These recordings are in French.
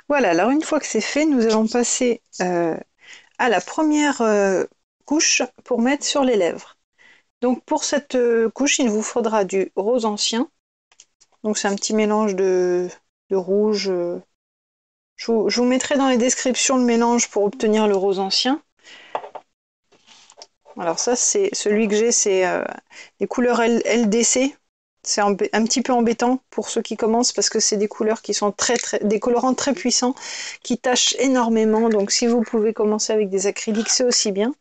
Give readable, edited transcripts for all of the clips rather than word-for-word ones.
Voilà, alors une fois que c'est fait, nous allons passer à la première couche pour mettre sur les lèvres. Donc pour cette couche, il vous faudra du rose ancien. Donc c'est un petit mélange de rouge. Je vous mettrai dans les descriptions le mélange pour obtenir le rose ancien. Alors ça, c'est celui que j'ai, c'est les couleurs LDC. C'est un petit peu embêtant pour ceux qui commencent parce que c'est des couleurs qui sont des colorants très puissants qui tachent énormément. Donc si vous pouvez commencer avec des acryliques, c'est aussi bien.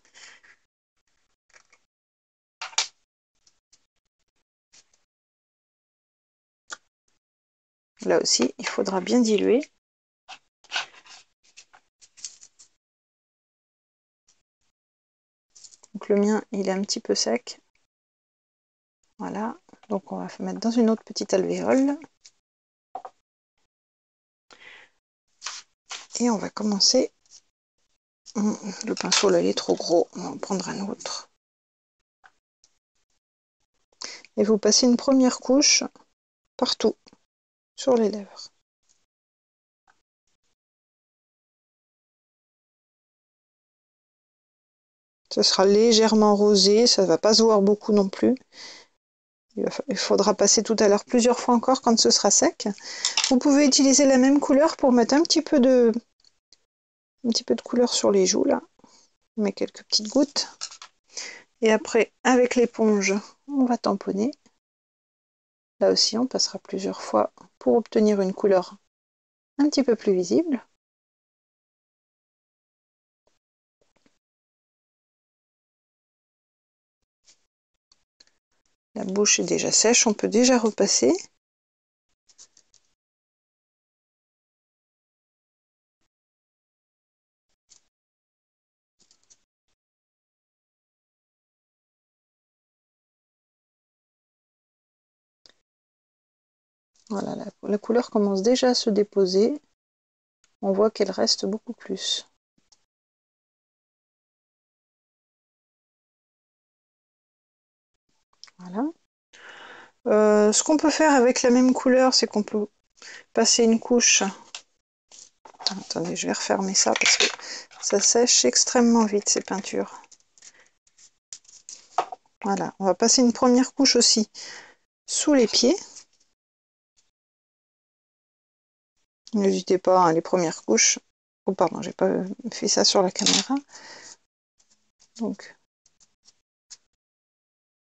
Là aussi, il faudra bien diluer. Donc le mien, il est un petit peu sec. Voilà. Donc on va mettre dans une autre petite alvéole. Et on va commencer. Le pinceau là il est trop gros, on va en prendre un autre. Et vous passez une première couche partout sur les lèvres. Ce sera légèrement rosé, ça ne va pas se voir beaucoup non plus. Il faudra passer tout à l'heure plusieurs fois encore quand ce sera sec. Vous pouvez utiliser la même couleur pour mettre un petit peu de couleur sur les joues là. On met quelques petites gouttes. Et après, avec l'éponge, on va tamponner. Là aussi, on passera plusieurs fois pour obtenir une couleur un petit peu plus visible. La bouche est déjà sèche, on peut déjà repasser. Voilà, la couleur commence déjà à se déposer. On voit qu'elle reste beaucoup plus. Voilà. Ce qu'on peut faire avec la même couleur, c'est qu'on peut passer une couche. Attendez, je vais refermer ça parce que ça sèche extrêmement vite ces peintures. Voilà, on va passer une première couche aussi sous les pieds. N'hésitez pas, hein, les premières couches. Oh pardon, j'ai pas fait ça sur la caméra. Donc,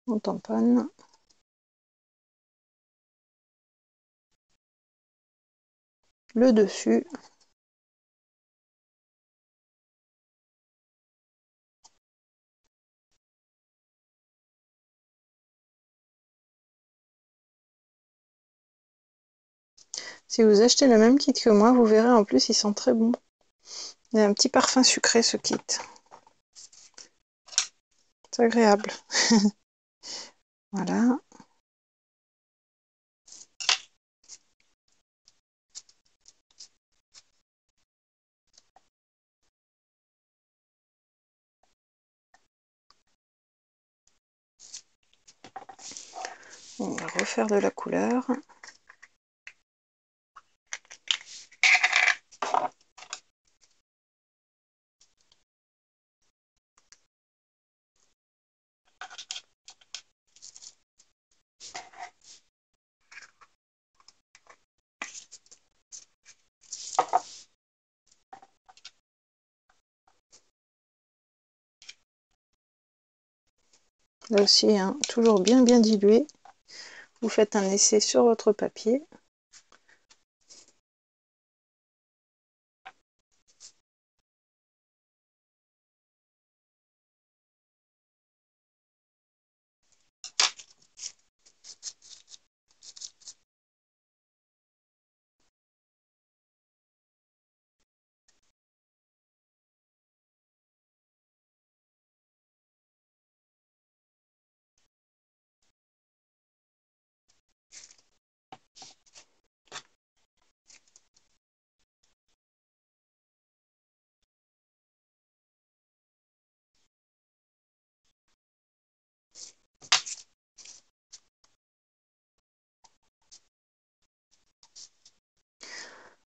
on tamponne. Le dessus. Si vous achetez le même kit que moi, vous verrez en plus, ils sont très bons. Il y a un petit parfum sucré ce kit. C'est agréable. Voilà. On va refaire de la couleur. Là aussi, hein, toujours bien dilué. Vous faites un essai sur votre papier.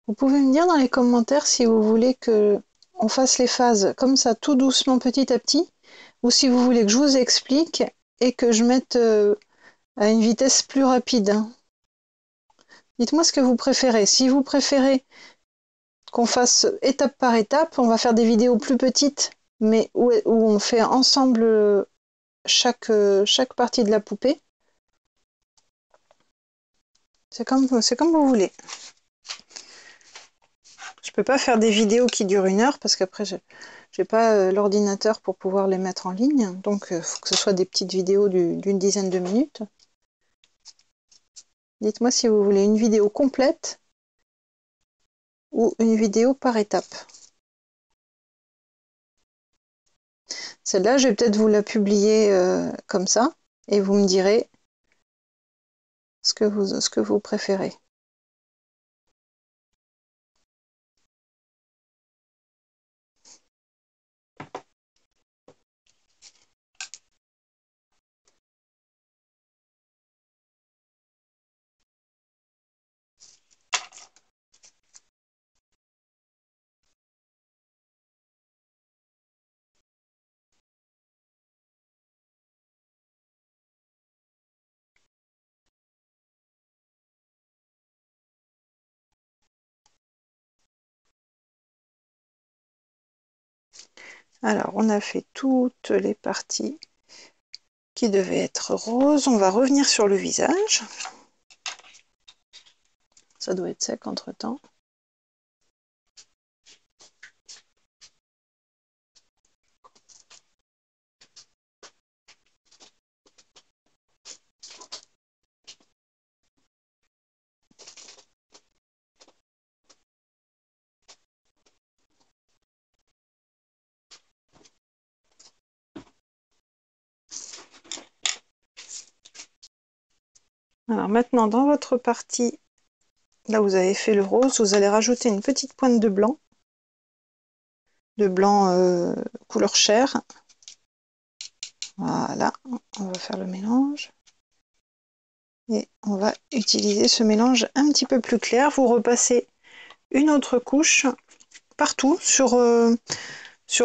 Vous pouvez me dire dans les commentaires si vous voulez que on fasse les phases comme ça, tout doucement, petit à petit, ou si vous voulez que je vous explique et que je mette à une vitesse plus rapide. Dites-moi ce que vous préférez. Si vous préférez qu'on fasse étape par étape, on va faire des vidéos plus petites, mais où on fait ensemble chaque partie de la poupée. C'est comme vous voulez. Je peux pas faire des vidéos qui durent 1 heure parce qu'après j'ai pas l'ordinateur pour pouvoir les mettre en ligne. Donc il faut que ce soit des petites vidéos d'une dizaine de minutes. Dites-moi si vous voulez une vidéo complète ou une vidéo par étape. Celle-là, je vais peut-être vous la publier comme ça et vous me direz ce que vous préférez. Alors, on a fait toutes les parties qui devaient être roses. On va revenir sur le visage. Ça doit être sec entre-temps. Alors maintenant, dans votre partie, là où vous avez fait le rose, vous allez rajouter une petite pointe de blanc couleur chair. Voilà, on va faire le mélange. Et on va utiliser ce mélange un petit peu plus clair. Vous repassez une autre couche partout sur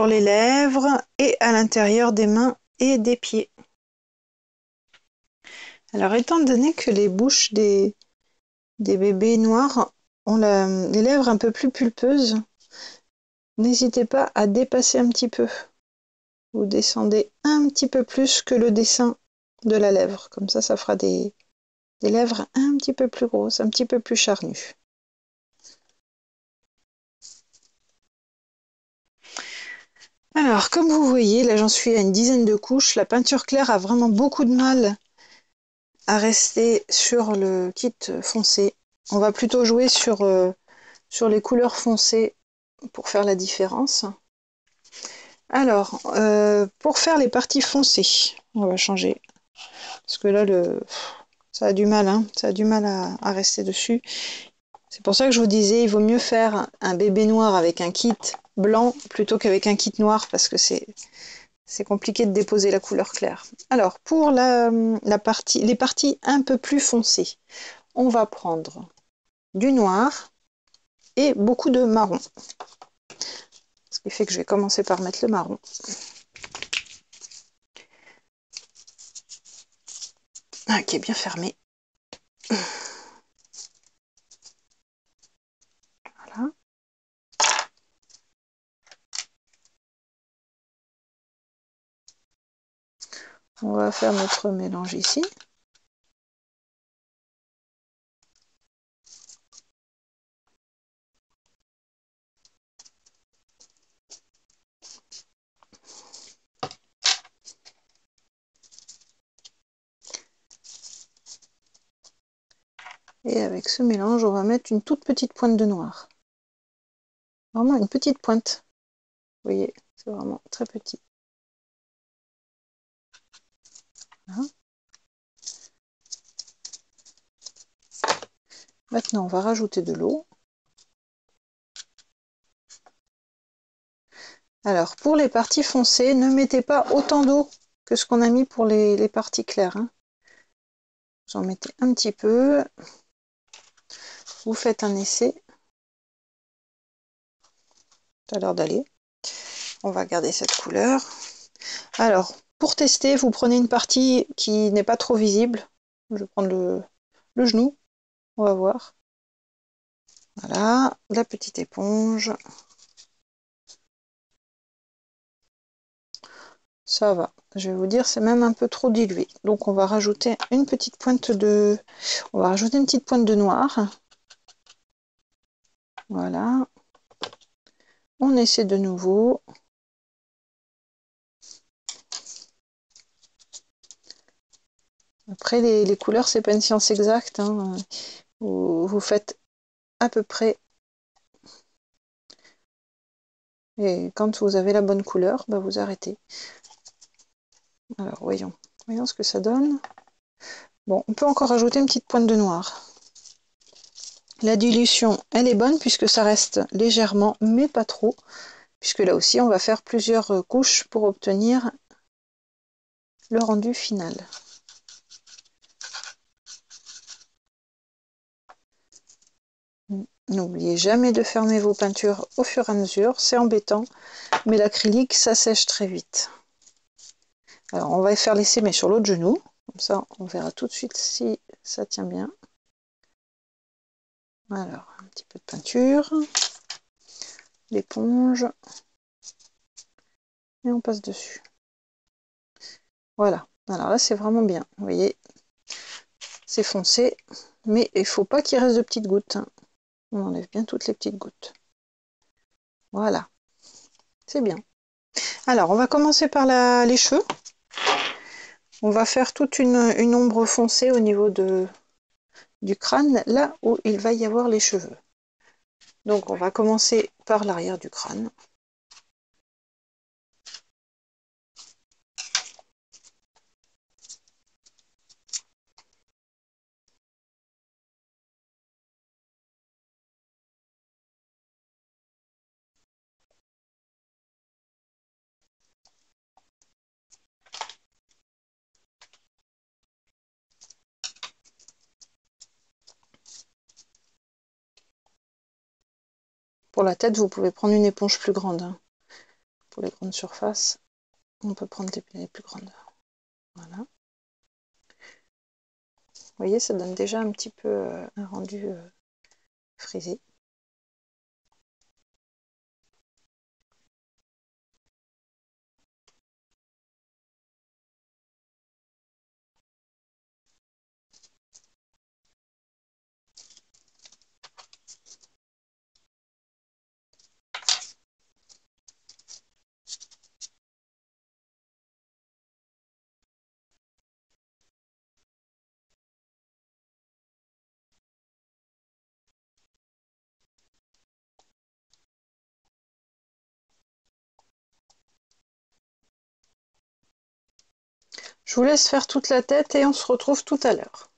les lèvres et à l'intérieur des mains et des pieds. Alors étant donné que les bouches des bébés noirs ont les lèvres un peu plus pulpeuses, n'hésitez pas à dépasser un petit peu. Vous descendez un petit peu plus que le dessin de la lèvre. Comme ça fera des lèvres un petit peu plus grosses, un petit peu plus charnues. Alors, comme vous voyez, là j'en suis à une dizaine de couches. La peinture claire a vraiment beaucoup de mal à rester sur le kit foncé. On va plutôt jouer sur les couleurs foncées pour faire la différence. Alors, pour faire les parties foncées, on va changer. Parce que là, ça a du mal, hein, ça a du mal à rester dessus. C'est pour ça que je vous disais, il vaut mieux faire un bébé noir avec un kit blanc plutôt qu'avec un kit noir parce que c'est compliqué de déposer la couleur claire. Alors, pour les parties un peu plus foncées, on va prendre du noir et beaucoup de marron. Ce qui fait que je vais commencer par mettre le marron. Qui est bien fermé. Voilà. On va faire notre mélange ici. Et avec ce mélange, on va mettre une toute petite pointe de noir. Vraiment une petite pointe. Vous voyez, c'est vraiment très petit. Voilà. Maintenant, on va rajouter de l'eau. Alors, pour les parties foncées, ne mettez pas autant d'eau que ce qu'on a mis pour les parties claires. Hein. Vous en mettez un petit peu. Vous faites un essai. Ça a l'air d'aller. On va garder cette couleur. Alors, pour tester, vous prenez une partie qui n'est pas trop visible. Je vais prendre le genou. On va voir. Voilà, la petite éponge. Ça va. Je vais vous dire, c'est même un peu trop dilué. Donc, on va rajouter une petite pointe de... On va rajouter une petite pointe de noir. Voilà. On essaie de nouveau. Après, les couleurs, c'est pas une science exacte, hein. Vous faites à peu près. Et quand vous avez la bonne couleur, bah vous arrêtez. Alors, voyons. Voyons ce que ça donne. Bon, on peut encore rajouter une petite pointe de noir. La dilution, elle est bonne puisque ça reste légèrement, mais pas trop. Puisque là aussi, on va faire plusieurs couches pour obtenir le rendu final. N'oubliez jamais de fermer vos peintures au fur et à mesure, c'est embêtant, mais l'acrylique, ça sèche très vite. Alors, on va faire laisser, mais sur l'autre genou, comme ça, on verra tout de suite si ça tient bien. Alors, un petit peu de peinture, l'éponge, et on passe dessus. Voilà, alors là, c'est vraiment bien, vous voyez, c'est foncé, mais il ne faut pas qu'il reste de petites gouttes, hein. On enlève bien toutes les petites gouttes. Voilà, c'est bien. Alors, on va commencer par les cheveux. On va faire toute une ombre foncée au niveau du crâne, là où il va y avoir les cheveux. Donc, on va commencer par l'arrière du crâne. Pour la tête, vous pouvez prendre une éponge plus grande, hein. Pour les grandes surfaces, on peut prendre des plus grandes. Voilà. Vous voyez, ça donne déjà un petit peu un rendu frisé. Je vous laisse faire toute la tête et on se retrouve tout à l'heure.